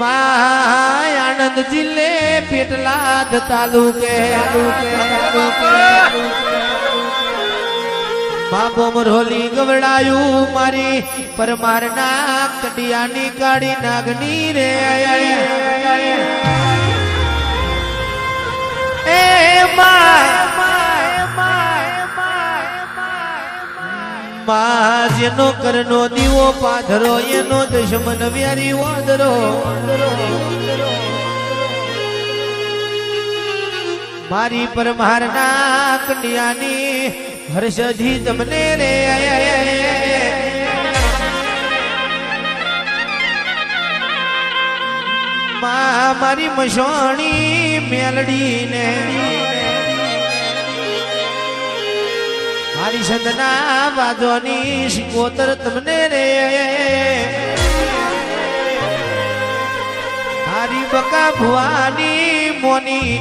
આણંદ જિલ્લે પેટલાદ તાલુકે બાબો મરોલી ગવડાયું મારી પરમારના કડિયાની કાળી નાગની રે એ માં જેનો કરનો દીવો પાધરો એનો દુશ્મન વ્યારી વાદરો મારી પરમારના કડિયાની હર્ષથી તમને રે મારી મસોણી મેલડી ને મારી સંતના વાદોની શિકોતર તમને રે મારી બકા ભુવાની મોની